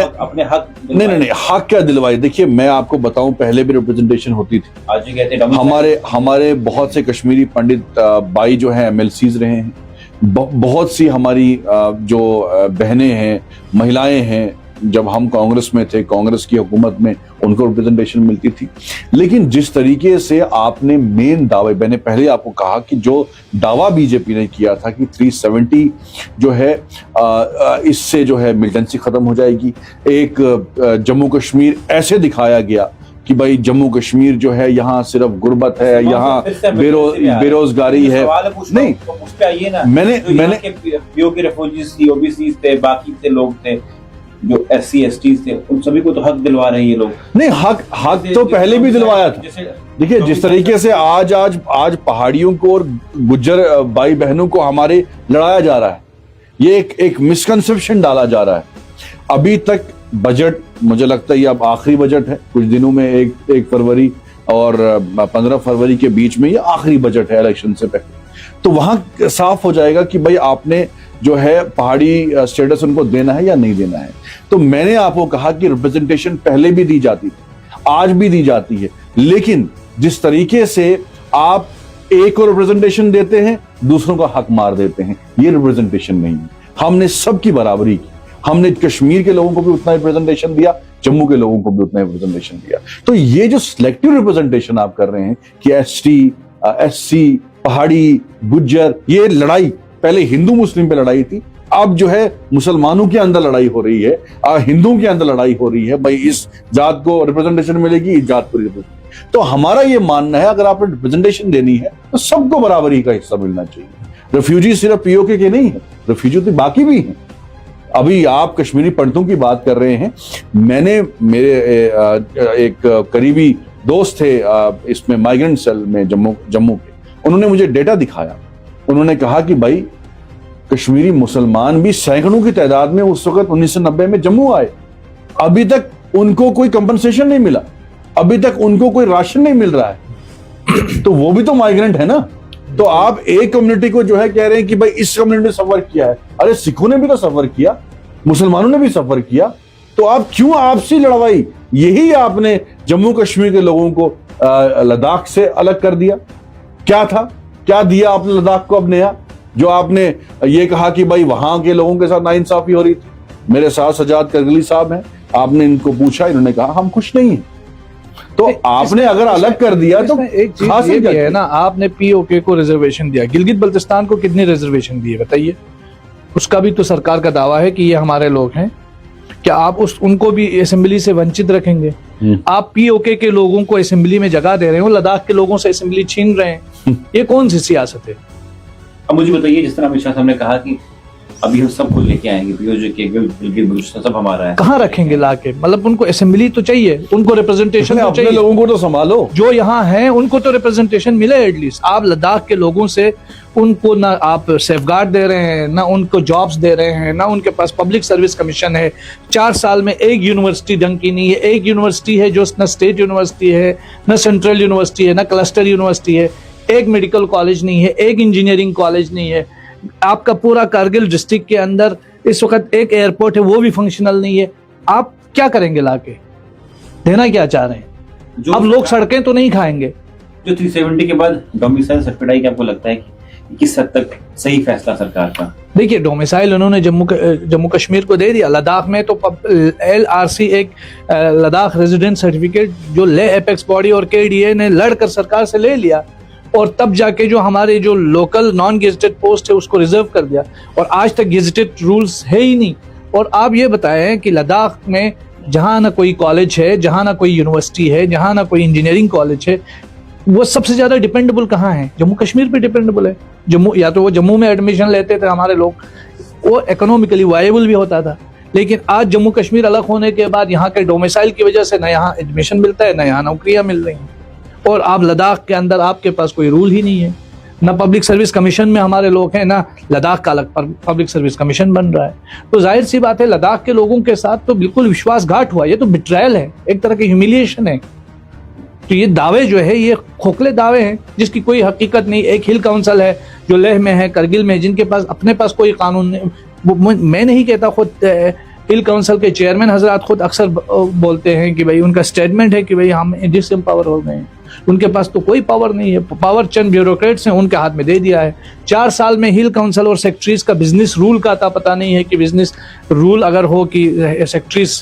अपने हक नहीं हक क्या दिलवाए? देखिए मैं आपको बताऊं, पहले भी रिप्रेजेंटेशन होती थी। आज भी कहते हैं हमारे बहुत से कश्मीरी पंडित भाई जो हैं MLCs रहे हैं, बहुत सी हमारी जो बहनें हैं, महिलाएं हैं, जब हम कांग्रेस में थे, कांग्रेस की हुकूमत में उनको रिप्रेजेंटेशन मिलती थी। लेकिन जिस तरीके से आपने मेन दावे, मैंने पहले आपको कहा कि जो दावा बीजेपी ने किया था कि 370 जो है इससे जो है मिलिटेंसी खत्म हो जाएगी, एक जम्मू कश्मीर ऐसे दिखाया गया कि भाई जम्मू कश्मीर जो है यहाँ सिर्फ गुर्बत है, यहाँ बेरोजगारी है। नहीं, मैंने POK रिफ्यूजीज थी, OBCs थे, बाकी थे लोग थे, जो SC STs थे, उन सभी को तो हक दिलवा रहे हैं ये लोग। नहीं, हक तो पहले भी दिलवाया था। देखिए जिस तरीके से आज पहाड़ियों को और गुज्जर भाई बहनों को हमारे लड़ाया जा रहा है, ये एक मिसकंसेप्शन डाला जा रहा है। अभी तक बजट, मुझे लगता है ये अब आखिरी बजट है, कुछ दिनों में 1 फरवरी और 15 फरवरी के बीच में ये आखिरी बजट है इलेक्शन से पहले। तो वहां साफ हो जाएगा कि भाई आपने जो है पहाड़ी स्टेटस उनको देना है या नहीं देना है। तो मैंने आपको कहा कि रिप्रेजेंटेशन पहले भी दी जाती थी, आज भी दी जाती है, लेकिन जिस तरीके से आप एक को रिप्रेजेंटेशन देते हैं, दूसरों का हक मार देते हैं, ये रिप्रेजेंटेशन नहीं है। हमने सबकी बराबरी की, हमने कश्मीर के लोगों को भी उतना रिप्रेजेंटेशन दिया, जम्मू के लोगों को भी उतना रिप्रेजेंटेशन दिया। तो ये जो सिलेक्टिव रिप्रेजेंटेशन आप कर रहे हैं कि एसटी, एससी, पहाड़ी, गुज्जर, ये लड़ाई पहले हिंदू मुस्लिम पे लड़ाई थी, अब जो है मुसलमानों के अंदर लड़ाई हो रही है, हिंदुओं के अंदर लड़ाई हो रही है, भाई इस जात को रिप्रेजेंटेशन मिलेगी, इस जात को रिप्रेजेंटेशन। तो हमारा ये मानना है अगर आपने रिप्रेजेंटेशन देनी है तो सबको बराबरी का हिस्सा मिलना चाहिए। रेफ्यूजी सिर्फ पीओके के नहीं है, रेफ्यूजी तो बाकी भी हैं। अभी आप कश्मीरी पंडितों की बात कर रहे हैं, मैंने मेरे एक करीबी दोस्त थे इसमें माइग्रेंट सेल में जम्मू के, उन्होंने मुझे डेटा दिखाया। उन्होंने कहा कि भाई कश्मीरी मुसलमान भी सैकड़ों की तादाद में उस वक्त 1990 में जम्मू आए, अभी तक उनको कोई कंपनसेशन नहीं मिला, अभी तक उनको कोई राशन नहीं मिल रहा है। तो वो भी तो माइग्रेंट है ना। तो आप एक कम्युनिटी को जो है कह रहे हैं कि भाई इस कम्युनिटी ने सफर किया है, अरे सिखों ने भी तो सफर किया, मुसलमानों ने भी सफर किया, तो आप क्यों आपसी लड़वाई? यही आपने जम्मू कश्मीर के लोगों को लद्दाख से अलग कर दिया। क्या था, क्या दिया आपने लद्दाख को अब नया, जो आपने ये कहा कि भाई वहां के लोगों के साथ नाइंसाफी हो रही थी। मेरे साथ सजाद करगली साहब हैं, आपने इनको पूछा, इन्होंने कहा हम खुश नहीं हैं। तो आपने अगर अलग कर दिया तो एक चीज ये भी है ना, आपने पीओके को रिजर्वेशन दिया, गिलगित बल्तिस्तान को कितनी रिजर्वेशन दी है बताइए? उसका भी तो सरकार का दावा है कि ये हमारे लोग हैं। क्या आप उनको भी असेंबली से वंचित रखेंगे? आप पीओके के लोगों को असेंबली में जगह दे रहे हो, लद्दाख के लोगों से असेंबली छीन रहे हैं, ये कौन सी सियासत है? अब मुझे बताइए, जिस तरह अमित शाह साहब ने कहा कि अभी हम सबको लेके आएंगे, गिलगित बल्तिस्तान सब हमारा है, कहाँ रखेंगे लाके? मतलब उनको असेंबली तो चाहिए, उनको रिप्रेजेंटेशन तो अपने चाहिए। लोगों को तो संभालो, जो यहाँ हैं उनको तो रिप्रेजेंटेशन मिले एटलीस्ट। आप लद्दाख के लोगों से उनको ना आप सेफगार्ड दे रहे हैं, ना उनको जॉब्स दे रहे हैं, ना उनके पास पब्लिक सर्विस कमीशन है। 4 साल में एक यूनिवर्सिटी ढंग की नहीं है। एक यूनिवर्सिटी है जो ना स्टेट यूनिवर्सिटी है, ना सेंट्रल यूनिवर्सिटी है, ना क्लस्टर यूनिवर्सिटी है। एक मेडिकल कॉलेज नहीं है, एक इंजीनियरिंग कॉलेज नहीं है। आपका पूरा कारगिल डिस्ट्रिक्ट के अंदर इस वक्त एक एयरपोर्ट है, वो भी फंक्शनल नहीं है। आप क्या करेंगे लाके? देना क्या चाह रहे हैं? अब लोग सड़कें तो नहीं खाएंगे। जो 370 के बाद डोमिसाइल सर्टिफिकेट आई, क्या आपको लगता है कि किस हद तक सही फैसला सरकार का? देखिए, डोमिसाइल उन्होंने जम्मू कश्मीर को दे दिया। लद्दाख में तो LRC एक लद्दाख रेजिडेंट सर्टिफिकेट जो लेह एपेक्स बॉडी और KDA ने लड़कर सरकार से ले लिया, और तब जाके जो हमारे जो लोकल नॉन गेजेटेड पोस्ट है उसको रिजर्व कर दिया, और आज तक गेजेटेड रूल्स है ही नहीं। और आप ये बताएं कि लद्दाख में जहाँ ना कोई कॉलेज है, जहाँ ना कोई यूनिवर्सिटी है, जहाँ ना कोई इंजीनियरिंग कॉलेज है, वो सबसे ज्यादा डिपेंडेबल कहाँ है? जम्मू कश्मीर पे डिपेंडेबल है। जम्मू, या तो वो जम्मू में एडमिशन लेते थे हमारे लोग, वो इकोनॉमिकली वायबल भी होता था। लेकिन आज जम्मू कश्मीर अलग होने के बाद यहाँ के डोमिसाइल की वजह से ना यहाँ एडमिशन मिलता है, ना यहाँ नौकरियां मिल रही हैं। और आप लद्दाख के अंदर आपके पास कोई रूल ही नहीं है, ना पब्लिक सर्विस कमीशन में हमारे लोग हैं, ना लद्दाख का अलग पब्लिक सर्विस कमीशन बन रहा है। तो जाहिर सी बात है लद्दाख के लोगों के साथ तो बिल्कुल विश्वासघात हुआ। ये तो बिट्रायल है, एक तरह की ह्यूमिलिएशन है। तो ये दावे जो है ये खोखले दावे हैं जिसकी कोई हकीकत नहीं। एक हिल काउंसिल है जो लेह में है, करगिल में, जिनके पास अपने पास कोई कानून नहीं। मैं नहीं कहता, खुद हिल काउंसिल के चेयरमैन हजरात खुद अक्सर बोलते हैं कि भाई उनका स्टेटमेंट है कि भाई हम डिसएम्पावर हो गए हैं। उनके पास तो कोई पावर नहीं है, पावर चंद ब्यूरोक्रेट्स हैं उनके हाथ में दे दिया है। 4 साल में हिल काउंसिल और सेक्रेटरीज का बिजनेस रूल का आता पता नहीं है कि बिजनेस रूल अगर हो कि सेक्रेटरीज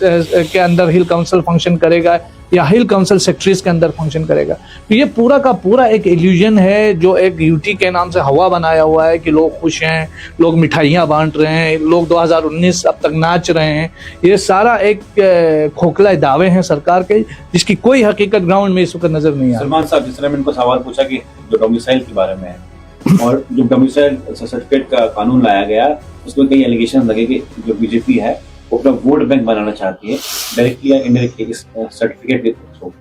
के अंदर हिल काउंसिल फंक्शन करेगा या हिल काउंसिल सेक्रेटरीज के अंदर फंक्शन करेगा। तो ये पूरा का पूरा एक इल्यूजन है जो एक यूटी के नाम से हवा बनाया हुआ है कि लोग खुश हैं, लोग मिठाइयाँ बांट रहे हैं, लोग 2019 अब तक नाच रहे हैं। ये सारा एक खोखला दावे हैं सरकार के जिसकी कोई हकीकत ग्राउंड में इस वक्त नजर नहीं आ रही। सलमान साहब, जिस तरह मैंने इनको सवाल पूछा कि जो डोमिसाइल के बारे में है और जो डोमिसाइल सर्टिफिकेट का कानून लाया गया उसमें कई एलिगेशन लगे कि जो बीजेपी है वो अपना वोट बैंक बनाना चाहती है डायरेक्टली या इनडायरेक्टली इस सर्टिफिकेट के थ्रू।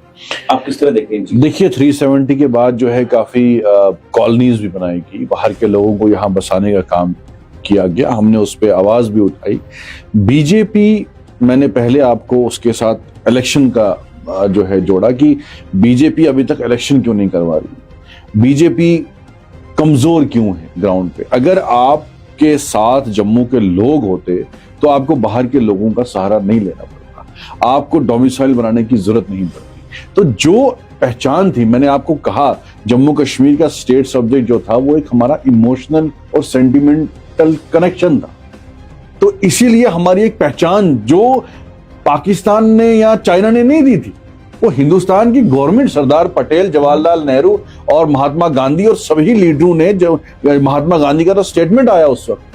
आप किस तरह देखते हैं? देखिए, 370 के बाद जो है काफी कॉलोनीज भी बनाई गई, बाहर के लोगों को यहाँ बसाने का काम किया गया, हमने उस पर आवाज भी उठाई। बीजेपी, मैंने पहले आपको उसके साथ इलेक्शन का जो है जोड़ा कि बीजेपी अभी तक इलेक्शन क्यों नहीं करवा रही। बीजेपी कमजोर क्यों है ग्राउंड पे। अगर आपके साथ जम्मू के लोग होते तो आपको बाहर के लोगों का सहारा नहीं लेना पड़ता, आपको डोमिसाइल बनाने की जरूरत नहीं पड़ती। तो जो पहचान थी, मैंने आपको कहा जम्मू कश्मीर का स्टेट सब्जेक्ट जो था वो एक हमारा इमोशनल और सेंटिमेंटल कनेक्शन था। तो इसीलिए हमारी एक पहचान जो पाकिस्तान ने या चाइना ने नहीं दी थी, वो हिंदुस्तान की गवर्नमेंट, सरदार पटेल, जवाहरलाल नेहरू और महात्मा गांधी और सभी लीडरों ने, जो महात्मा गांधी का तो स्टेटमेंट आया उस वक्त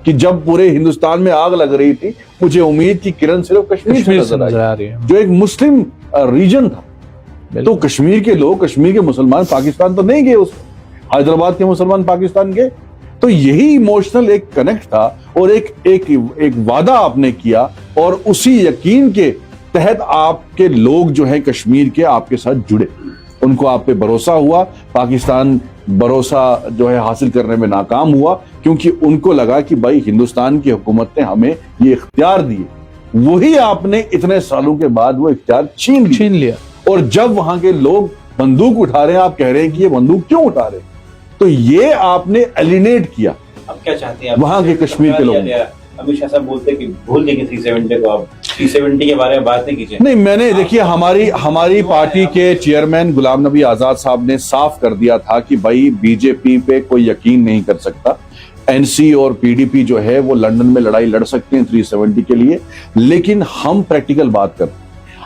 कि जब पूरे हिंदुस्तान में आग लग रही थी, मुझे उम्मीद की किरण सिर्फ कश्मीर से नजर आ रही है, जो एक मुस्लिम रीजन था। तो कश्मीर के लोग, कश्मीर के मुसलमान पाकिस्तान तो नहीं गए, उस हैदराबाद के मुसलमान पाकिस्तान गए। तो यही इमोशनल एक कनेक्ट था और एक वादा आपने किया और उसी यकीन के तहत आपके लोग जो है कश्मीर के आपके साथ जुड़े, उनको आप पे भरोसा हुआ। पाकिस्तान भरोसा जो है हासिल करने में नाकाम हुआ क्योंकि उनको लगा कि भाई हिंदुस्तान की हुकूमत ने हमें ये इख्तियार दिए, वही आपने इतने सालों के बाद वो इख्तियार छीन लिया। और जब वहां के लोग बंदूक उठा रहे हैं, आप कह रहे हैं कि ये बंदूक क्यों उठा रहे हैं, तो ये आपने एलिनेट किया। अब क्या चाहते हैं वहां के कश्मीर के लोग। अमित शाह साहब बोलते हैं कि भूल देंगे 370 को, आप 370 के बारे में बात नहीं कीजिए। नहीं, मैंने देखिए हमारी पार्टी के चेयरमैन गुलाम नबी आजाद साहब ने साफ कर दिया था कि भाई बीजेपी पे कोई यकीन नहीं कर सकता। एनसी और पीडीपी जो है वो लंदन में लड़ाई लड़ सकते हैं 370 के लिए, लेकिन हम प्रैक्टिकल बात करते हैं।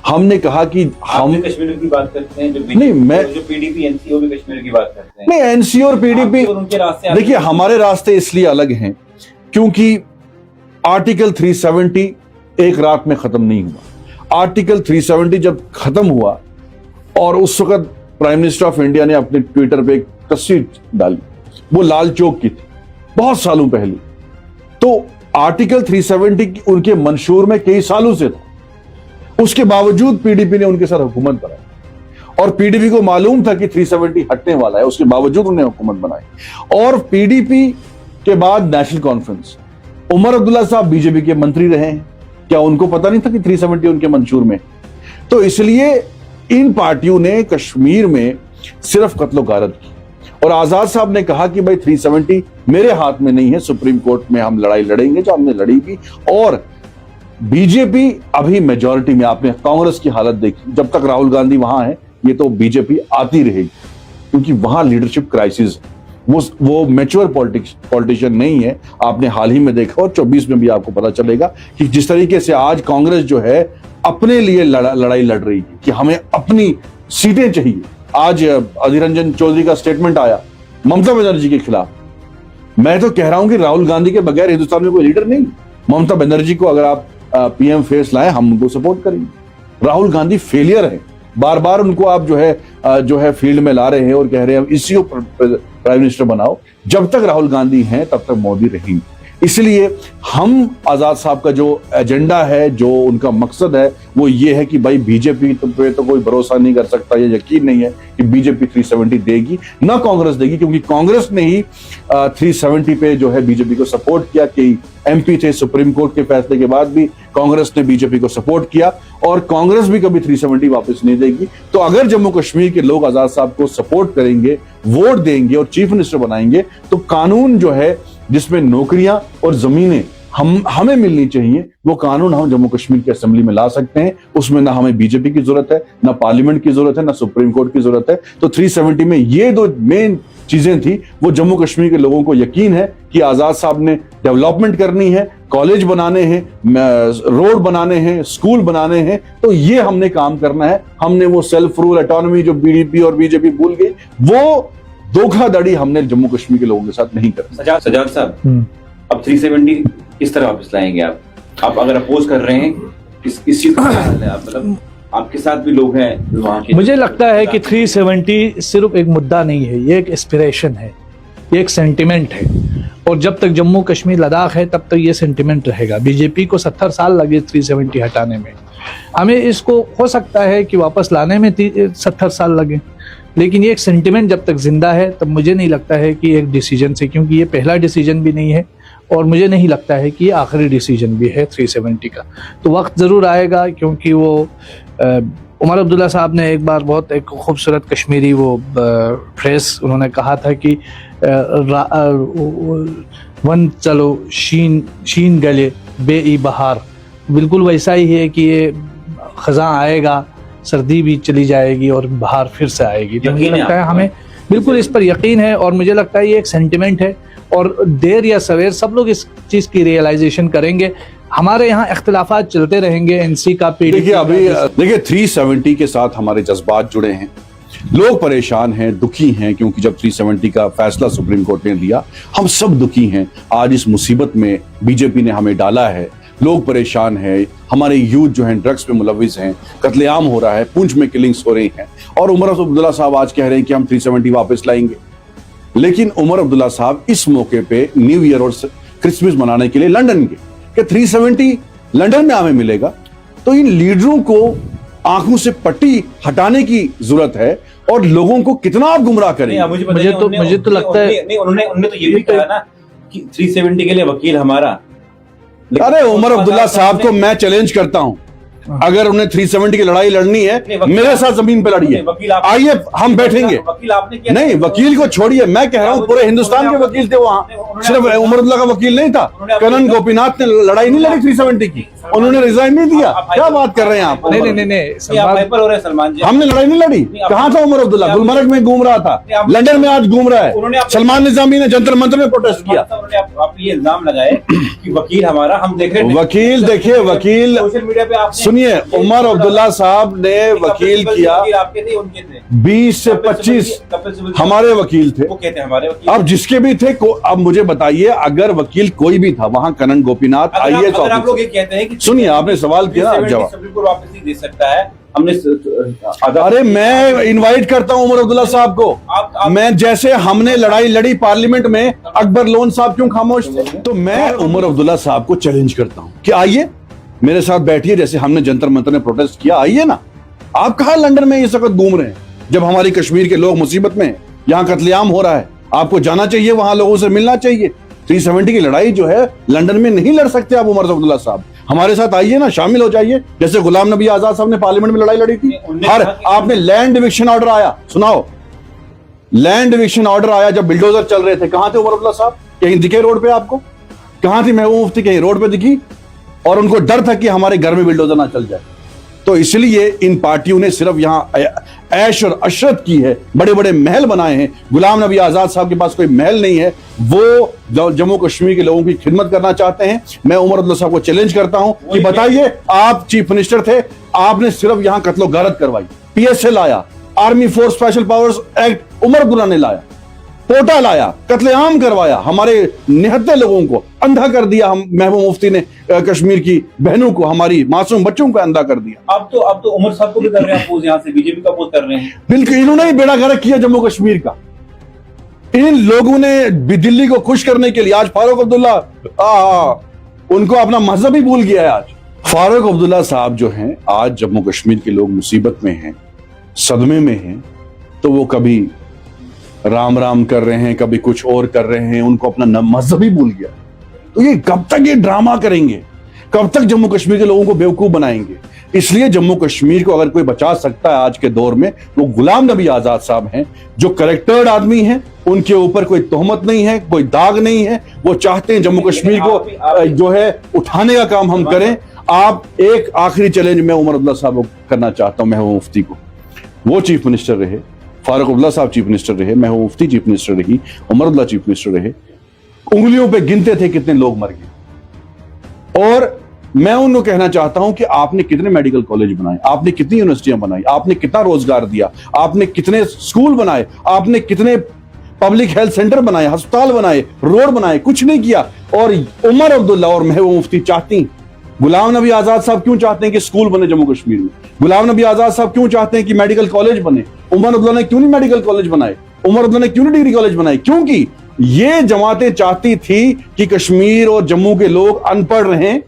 हमने कहा कि हम कश्मीर की बात करते हैं, जो पीडीपी एनसी वो भी कश्मीर की बात करते हैं। नहीं, एनसी और पीडीपी उनके रास्ते, देखिए हमारे रास्ते इसलिए अलग हैं क्योंकि आर्टिकल 370 एक रात में खत्म नहीं हुआ। आर्टिकल 370 जब खत्म हुआ और उस वक्त प्राइम मिनिस्टर ऑफ इंडिया ने अपने ट्विटर पे एक तस्वीर डाली, वो लाल चौक की थी, बहुत सालों पहले। तो आर्टिकल 370 उनके मंशूर में कई सालों से था, उसके बावजूद पीडीपी ने उनके साथ हुकूमत बनाई और पीडीपी को मालूम था कि 370 हटने वाला है, उसके बावजूद उन्हें हुकूमत बनाई। और पीडीपी के बाद नेशनल कॉन्फ्रेंस, उमर अब्दुल्ला साहब बीजेपी के मंत्री रहे हैं, क्या उनको पता नहीं था कि 370 उनके मंशूर में? तो इसलिए इन पार्टियों ने कश्मीर में सिर्फ कत्लो गारत की और आजाद साहब ने कहा कि भाई 370 मेरे हाथ में नहीं है, सुप्रीम कोर्ट में हम लड़ाई लड़ेंगे, जो हमने लड़ी भी। और बीजेपी अभी मेजॉरिटी में, आपने कांग्रेस की हालत देखी, जब तक राहुल गांधी वहां है ये तो बीजेपी आती रहेगी क्योंकि वहां लीडरशिप क्राइसिस, वो मैच्योर पॉलिटिशियन नहीं है। आपने हाल ही में देखा और 24 में भी आपको पता चलेगा कि जिस तरीके से आज कांग्रेस जो है अपने लिए लड़ाई लड़ रही है कि हमें अपनी सीटें चाहिए। आज अधीर रंजन चौधरी का स्टेटमेंट आया ममता बनर्जी के खिलाफ। मैं तो कह रहा हूं कि राहुल गांधी के बगैर हिंदुस्तान में कोई लीडर नहीं। ममता बनर्जी को अगर आप पीएम फेस लाए, हम उनको सपोर्ट करेंगे। राहुल गांधी फेलियर है, बार बार उनको आप जो है फील्ड में ला रहे हैं और कह रहे हैं इसी को प्राइम मिनिस्टर बनाओ। जब तक राहुल गांधी हैं तब तक मोदी रहेंगे। इसलिए हम आजाद साहब का जो एजेंडा है, जो उनका मकसद है, वो ये है कि भाई बीजेपी पे तो कोई भरोसा नहीं कर सकता, ये यकीन नहीं है कि बीजेपी 370 देगी, ना कांग्रेस देगी, क्योंकि कांग्रेस ने ही 370 पे जो है बीजेपी को सपोर्ट किया। कि एमपी थे, सुप्रीम कोर्ट के फैसले के बाद भी कांग्रेस ने बीजेपी को सपोर्ट किया और कांग्रेस भी कभी 370 वापस नहीं देगी। तो अगर जम्मू कश्मीर के लोग आजाद साहब को सपोर्ट करेंगे, वोट देंगे और चीफ मिनिस्टर बनाएंगे, तो कानून जो है जिसमें नौकरियां और जमीनें हमें मिलनी चाहिए, वो कानून हम जम्मू कश्मीर की असेंबली में ला सकते हैं। उसमें ना हमें बीजेपी की जरूरत है, ना पार्लियामेंट की जरूरत है, ना सुप्रीम कोर्ट की जरूरत है। तो 370 में ये दो मेन चीजें थी। वो जम्मू कश्मीर के लोगों को यकीन है कि आजाद साहब ने डेवलपमेंट करनी है, कॉलेज बनाने हैं, रोड बनाने हैं, स्कूल बनाने हैं, तो ये हमने काम करना है। हमने वो सेल्फ रूल ऑटोनॉमी जो बीडीपी और बीजेपी भूल गई, वो धोखाधड़ी हमने जम्मू कश्मीर के लोगों के साथ नहीं करना। सजाद साहब, अब 370 किस तरह वापस लाएंगे आप अगर अपोज कर रहे हैं, किस चीज का है आप, मतलब आपके साथ भी लोग हैं वहां के? मुझे लगता है कि 370 सिर्फ एक मुद्दा नहीं है, ये एक एस्पिरेशन है, ये एक सेंटिमेंट है। और जब तक जम्मू कश्मीर लद्दाख है तब तक ये सेंटिमेंट रहेगा। बीजेपी को 70 साल लगे 370 हटाने में, हमें इसको हो सकता है कि वापस लाने में 70 साल लगे, लेकिन ये एक सेंटिमेंट जब तक जिंदा है तब मुझे नहीं लगता है कि एक डिसीजन से, क्योंकि ये पहला डिसीजन भी नहीं है और मुझे नहीं लगता है कि ये आखिरी डिसीजन भी है 370 का। तो वक्त ज़रूर आएगा, क्योंकि वो उमर अब्दुल्ला साहब ने एक बार बहुत एक खूबसूरत कश्मीरी वो फ्रेज़ उन्होंने कहा था कि वन चलो शीन गले बे बहार, बिल्कुल वैसा ही है कि ये खज़ां आएगा, सर्दी भी चली जाएगी और बहार फिर से आएगी। तो मुझे लगता है हमें बिल्कुल इस पर यकीन है, और मुझे लगता है ये एक सेंटिमेंट है और देर या सवेर सब लोग इस चीज़ की रियलाइजेशन करेंगे। हमारे यहाँ इख्तिलाफात चलते रहेंगे, एनसी का देखिए अभी देखिए 370 के साथ हमारे जज्बात जुड़े हैं, लोग परेशान हैं, दुखी हैं, क्योंकि जब 370 का फैसला सुप्रीम कोर्ट ने दिया हम सब दुखी हैं। आज इस मुसीबत में बीजेपी ने हमें डाला है, लोग परेशान हैं, हमारे यूथ जो हैं ड्रग्स में मुलविस हैं, कत्लेआम हो रहा है, पुंछ में किलिंग्स हो रही हैं, और उमर अब्दुल्ला साहब आज कह रहे हैं कि हम 370 वापस लाएंगे। लेकिन उमर अब्दुल्ला साहब इस मौके पे न्यू ईयर और क्रिसमस मनाने के लिए लंदन गए कि 370 लंदन में हमें मिलेगा। तो इन लीडरों को आंखों से पट्टी हटाने की जरूरत है, और लोगों को कितना आप गुमराह करेंगे। मुझे तो लगता है उन्होंने तो ये भी कहा ना कि 370 के लिए वकील हमारा। अरे उमर अब्दुल्ला साहब को मैं चैलेंज करता हूं, अगर उन्हें 370 की लड़ाई लड़नी है मेरे साथ जमीन पे लड़िए, आइए हम बैठेंगे। नहीं, वकील को छोड़िए, मैं कह रहा हूं पूरे हिंदुस्तान के वकील थे वहां, सिर्फ उमर अब्दुल्ला का वकील नहीं था। कनन गोपीनाथ ने लड़ाई नहीं लड़ी 370 की, उन्होंने रिजाइन नहीं दिया। क्या बात कर रहे हैं आप? नहीं, सलमान जी हमने लड़ाई नहीं लड़ी। कहां था उमर अब्दुल्ला? गुलमर्ग में घूम रहा था, लंदन में आज घूम रहा है। सलमान निजामी ने जंतर मंतर में प्रोटेस्ट किया। आप ये इल्जाम लगाए कि वकील हमारा, हम देख रहे हैं वकील, देखिए वकील, सोशल मीडिया पे आप सुनिए, उमर अब्दुल्ला साहब ने वकील किया, आपके थे उनके थे 20 से 25 हमारे वकील थे, वो कहते हैं हमारे वकील। अब जिसके भी थे अब मुझे बताइए, अगर वकील कोई भी था वहां, कनन गोपीनाथ आईएएस अगर आप लोग ये कहते हैं कि सुनिए, आपने सवाल किया, जवाब सुप्रीम कोर्ट वापस नहीं दे सकता है, हमने अरे मैं इनवाइट करता हूं उमर अब्दुल्ला साहब को। मैं जैसे हमने लड़ाई लड़ी पार्लियामेंट में, अकबर लोन साहब क्यों खामोश थे? तो मैं उमर अब्दुल्ला साहब को चैलेंज करता हूं कि आइए मेरे साथ बैठिए, जैसे हमने जंतर मंतर में प्रोटेस्ट किया, आइए ना। आप कहां लंदन में इस वक्त घूम रहे हैं, जब हमारी कश्मीर के लोग मुसीबत में हैं, यहाँ कत्लेआम हो रहा है। आपको जाना चाहिए, वहां लोगों से मिलना चाहिए। 370 की लड़ाई जो है लंदन में नहीं लड़ सकते आप उमर अब्दुल्ला साहब, हमारे साथ आइए ना, शामिल हो जाइए, जैसे गुलाम नबी आजाद साहब ने पार्लियामेंट में लड़ाई लड़ी थी। हर आपने लैंड डिविक्शन ऑर्डर आया, सुनाओ, लैंड डिविक्शन ऑर्डर आया जब बिल्डोजर चल रहे थे, कहां थे उमर अब्दुल्ला साहब? कहीं दिखे रोड पे आपको? कहां थी महबूब मुफ्ती? कहीं रोड पे दिखी? और उनको डर था कि हमारे घर में बिल्डोजर ना चल जाए। तो इसलिए इन पार्टियों ने सिर्फ यहां ऐश और अशरत की है, बड़े बड़े महल बनाए हैं। गुलाम नबी आजाद साहब के पास कोई महल नहीं है, वो जम्मू कश्मीर के लोगों की खिदमत करना चाहते हैं। मैं उमर अब्दुल्ला साहब को चैलेंज करता हूं कि बताइए, आप चीफ मिनिस्टर थे, आपने सिर्फ यहां कत्लो गारत करवाई, PSA लाया, army force special powers act Omar Abdullah ने लाया, पोटा लाया, कत्लेआम करवाया, हमारे निहत्ते लोगों को अंधा कर दिया। हम महबूब मुफ्ती ने कश्मीर की बहनों को, हमारी मासूम बच्चों को अंधा कर दिया। अब तो उमर साहब को भी कर रहे हैं अपोज, यहाँ से बीजेपी का अपोज कर रहे हैं। बिल्कुल, इन्होंने ही बेड़ा गर्क किया जम्मू कश्मीर का। इन लोगों ने दिल्ली को खुश करने के लिए आज फारूक अब्दुल्ला उनको अपना मजहब ही भूल गया है। आज फारूक अब्दुल्ला साहब जो हैं, आज जम्मू कश्मीर के लोग मुसीबत में हैं, सदमे में हैं, तो वो कभी राम राम कर रहे हैं, कभी कुछ और कर रहे हैं, उनको अपना मजहब ही भूल गया। तो ये कब तक ये ड्रामा करेंगे, कब तक जम्मू कश्मीर के लोगों को बेवकूफ बनाएंगे? इसलिए जम्मू कश्मीर को अगर कोई बचा सकता है आज के दौर में, वो गुलाम नबी आजाद साहब हैं, जो करेक्टर्ड आदमी हैं, उनके ऊपर कोई तोहमत नहीं है, कोई दाग नहीं है। वो चाहते हैं जम्मू कश्मीर को जो है उठाने का काम हम करें। आप एक आखिरी चैलेंज मैं उमर अब्दुल्ला साहब को करना चाहता हूं, महबूब मुफ्ती को। वो चीफ मिनिस्टर रहे, फारूक अब्दुल्ला साहब चीफ मिनिस्टर रहे, महबूब मुफ्ती चीफ मिनिस्टर रही, उमर अब्दुल्ला चीफ मिनिस्टर रहे, उंगलियों पे गिनते थे कितने लोग मर गए। और मैं उनको कहना चाहता हूं कि आपने कितने मेडिकल कॉलेज बनाए, आपने कितनी यूनिवर्सिटियां बनाई, आपने कितना रोजगार दिया, आपने कितने स्कूल बनाए, आपने कितने पब्लिक हेल्थ सेंटर बनाए, अस्पताल बनाए, रोड बनाए, कुछ नहीं किया। और उमर अब्दुल्ला और महबूब मुफ्ती चाहती, गुलाम नबी आजाद साहब क्यों चाहते हैं कि स्कूल बने जम्मू कश्मीर में? गुलाम नबी आजाद साहब क्यों चाहते हैं कि मेडिकल कॉलेज बने? उमर अब्दुल्ला ने क्यों नहीं मेडिकल कॉलेज बनाए? उमर अब्दुल्ला ने क्यों नहीं डिग्री कॉलेज बनाए? क्योंकि ये जमातें चाहती थी कि कश्मीर और जम्मू के लोग अनपढ़ रहें,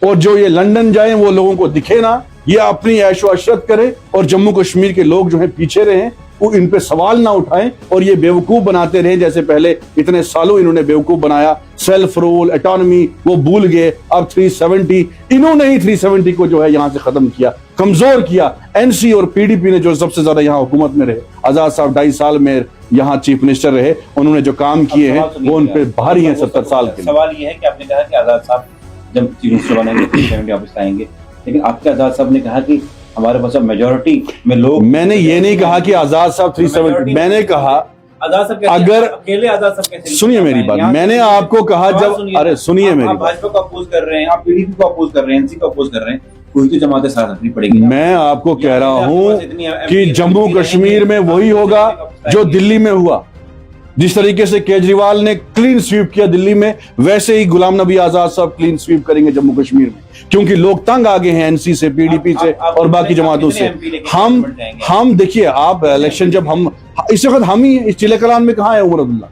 और जो ये लंदन जाएं वो लोगों को दिखे ना, ये अपनी ऐशो अशरत करें, और जम्मू कश्मीर के लोग जो है पीछे रहें। वो इन पे सवाल ना उठाएं और ये बेवकूफ बनाते रहे जैसे पहले इतने सालों इन्होंने बेवकूफ बनाया। सेल्फ रूल, ऑटोनॉमी वो भूल गए। अब 370 इन्होंने ही 370 को जो है यहां से खत्म किया, कमजोर किया। एनसी और पीडीपी ने जो सबसे ज्यादा यहां हुकूमत में रहे, आजाद साहब 2.5 साल में यहाँ चीफ मिनिस्टर रहे, उन्होंने जो काम किए हैं वो उन पे भारी हैं 70 साल के। सवाल ये है कि आपने कहा कि आजाद साहब जब चीफ मिनिस्टर बनेंगे 370 वापस आएंगे, लेकिन आपके आजाद साहब ने कहा कि हमारे पास अब मेजोरिटी में लोग। मैंने ये नहीं कहा कि आजाद साहब 370, मैंने कहा आजाद साहब अगर अकेले आजाद साहब कैसे, सुनिए मेरी बात, मैंने आपको कहा जब, अरे सुनिए मेरी आप भाजपा को अपोज कर रहे हैं, आप पीडीपी को अपोज कर रहे हैं, एनसी को अपोज कर रहे हैं, कोई तो जमातें साथ रखनी पड़ेगी। मैं आपको कह रहा हूं कि जम्मू कश्मीर में वही होगा जो दिल्ली में हुआ। जिस तरीके से केजरीवाल ने क्लीन स्वीप किया दिल्ली में, वैसे ही गुलाम नबी आजाद साहब क्लीन स्वीप करेंगे जम्मू कश्मीर में, क्योंकि लोग तंग आ गए हैं एनसी से, पीडीपी से और बाकी जमातों से। हम देखिए, आप इलेक्शन जब हम इस वक्त हम ही इस चिले कलान में कहाँ है उमर अब्दुल्ला,